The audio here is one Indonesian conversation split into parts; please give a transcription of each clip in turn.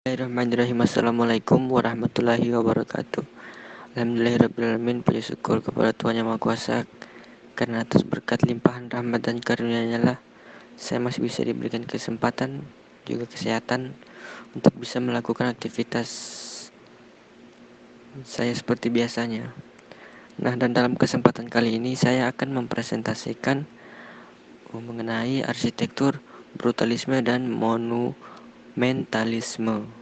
Bismillahirrahmanirrahim. Assalamualaikum warahmatullahi wabarakatuh. Alhamdulillahirrahmanirrahim. Puji syukur kepada Tuhan Yang Maha Kuasa, karena atas berkat limpahan rahmat dan karunia-Nya lah saya masih bisa diberikan kesempatan juga kesehatan untuk bisa melakukan aktivitas saya seperti biasanya. Nah, dan dalam kesempatan kali ini saya akan mempresentasikan mengenai arsitektur, brutalisme, dan monumentalisme.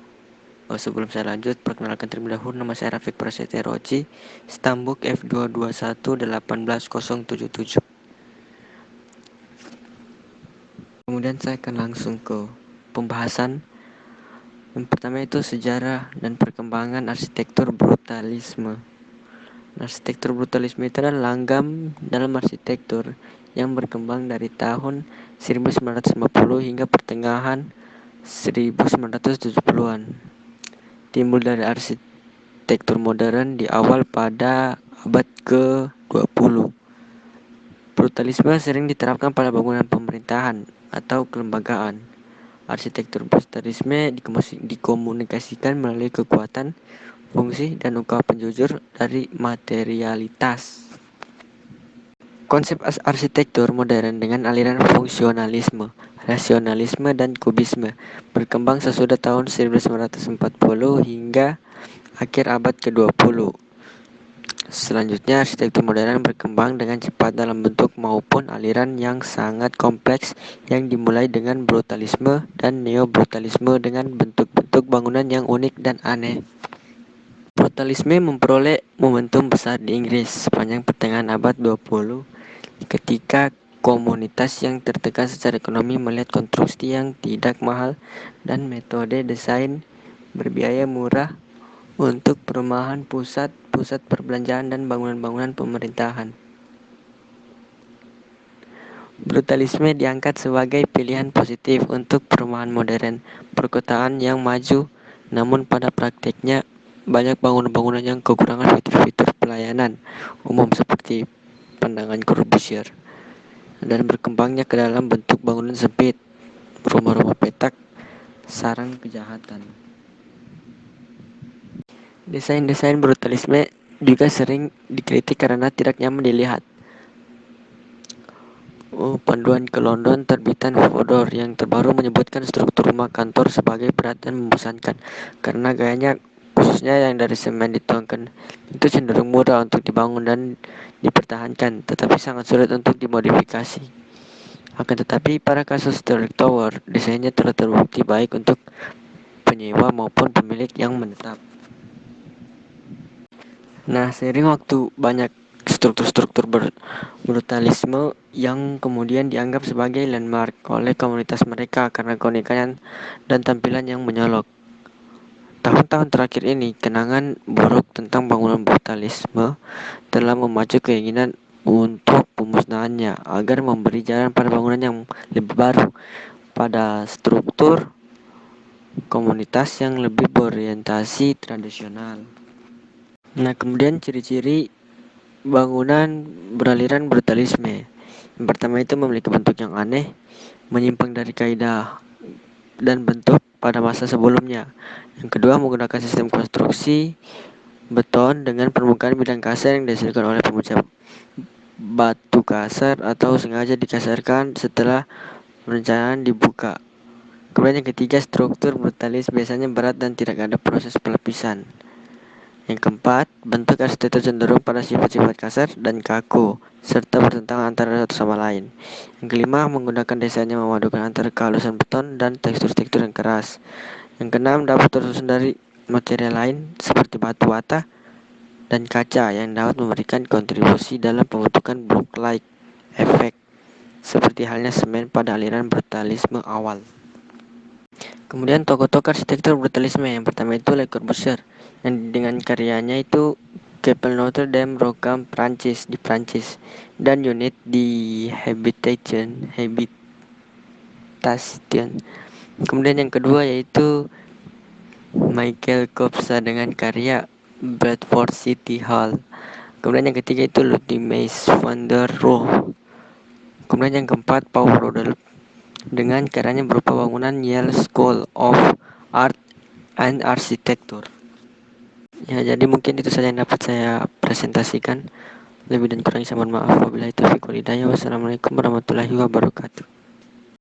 Sebelum saya lanjut, perkenalkan terlebih dahulu, nama saya Rafiq Prasetya Roji, Stambuk F221 18077. Kemudian saya akan langsung ke pembahasan. Yang pertama itu sejarah dan perkembangan arsitektur brutalisme. Arsitektur brutalisme itu adalah langgam dalam arsitektur yang berkembang dari tahun 1950 hingga pertengahan 1970-an. Timbul dari arsitektur modern di awal pada abad ke-20. Brutalisme sering diterapkan pada bangunan pemerintahan atau kelembagaan. Arsitektur brutalisme dikomunikasikan melalui kekuatan, fungsi, dan ungkapan jujur dari materialitas. Konsep arsitektur modern dengan aliran fungsionalisme, rasionalisme, dan kubisme berkembang sesudah tahun 1940 hingga akhir abad ke-20. Selanjutnya, arsitektur modern berkembang dengan cepat dalam bentuk maupun aliran yang sangat kompleks yang dimulai dengan brutalisme dan neo-brutalisme dengan bentuk-bentuk bangunan yang unik dan aneh. Brutalisme memperoleh momentum besar di Inggris sepanjang pertengahan abad 20 ketika komunitas yang tertekan secara ekonomi melihat konstruksi yang tidak mahal dan metode desain berbiaya murah untuk perumahan, pusat perbelanjaan, dan bangunan-bangunan pemerintahan. Brutalisme diangkat sebagai pilihan positif untuk perumahan modern, perkotaan yang maju, namun pada praktiknya banyak bangunan-bangunan yang kekurangan fitur-fitur pelayanan umum seperti pandangan Corbusier, dan berkembangnya ke dalam bentuk bangunan sempit, rumah-rumah petak, sarang kejahatan. Desain-desain brutalisme juga sering dikritik karena tidak nyaman dilihat. Panduan ke London terbitan Fodor yang terbaru menyebutkan struktur rumah kantor sebagai berat dan membosankan karena gayanya, khususnya yang dari semen dituangkan, itu cenderung mudah untuk dibangun dan dipertahankan, tetapi sangat sulit untuk dimodifikasi. Akan tetapi pada kasus Sterling Tower, desainnya telah terbukti baik untuk penyewa maupun pemilik yang menetap. Nah, seiring waktu banyak struktur-struktur brutalisme yang kemudian dianggap sebagai landmark oleh komunitas mereka karena keunikan dan tampilan yang menyolok. Tahun-tahun terakhir ini, kenangan buruk tentang bangunan brutalisme telah memacu keinginan untuk pemusnahannya agar memberi jalan pada bangunan yang lebih baru, pada struktur komunitas yang lebih berorientasi tradisional. Nah, kemudian ciri-ciri bangunan beraliran brutalisme. Yang pertama itu memiliki bentuk yang aneh, menyimpang dari kaidah dan bentuk pada masa sebelumnya. Yang kedua, menggunakan sistem konstruksi beton dengan permukaan bidang kasar yang dihasilkan oleh pengucap batu kasar atau sengaja dikasarkan setelah perencanaan dibuka. Kemudian yang ketiga, struktur brutalis biasanya berat dan tidak ada proses pelapisan. Yang keempat, bentuk arsitektur cenderung pada sifat-sifat kasar dan kaku, serta bertentangan antara satu sama lain. Yang kelima, menggunakan desain yang memadukan antara kehalusan beton dan tekstur-tekstur yang keras. Yang keenam, dapat tersusun dari material lain seperti batu bata dan kaca yang dapat memberikan kontribusi dalam pembentukan block-like efek, seperti halnya semen pada aliran brutalisme awal. Kemudian tokoh-tokoh arsitektur brutalisme yang pertama itu Le Corbusier, yang dengan karyanya itu Chapelle Notre Dame Rockham di Prancis, dan unit di Habitation. Kemudian yang kedua yaitu Michael Kopsa dengan karya Bradford City Hall. Kemudian yang ketiga itu Ludwig Mies van der Rohe. Kemudian yang keempat Paul Rodel dengan karyanya berupa bangunan Yale School of Art and Arsitektur. Ya, jadi mungkin itu saja yang dapat saya presentasikan. Lebih dan kurangnya saya mohon maaf. Wabillahi taufiq wal hidayah. Wassalamualaikum warahmatullahi wabarakatuh.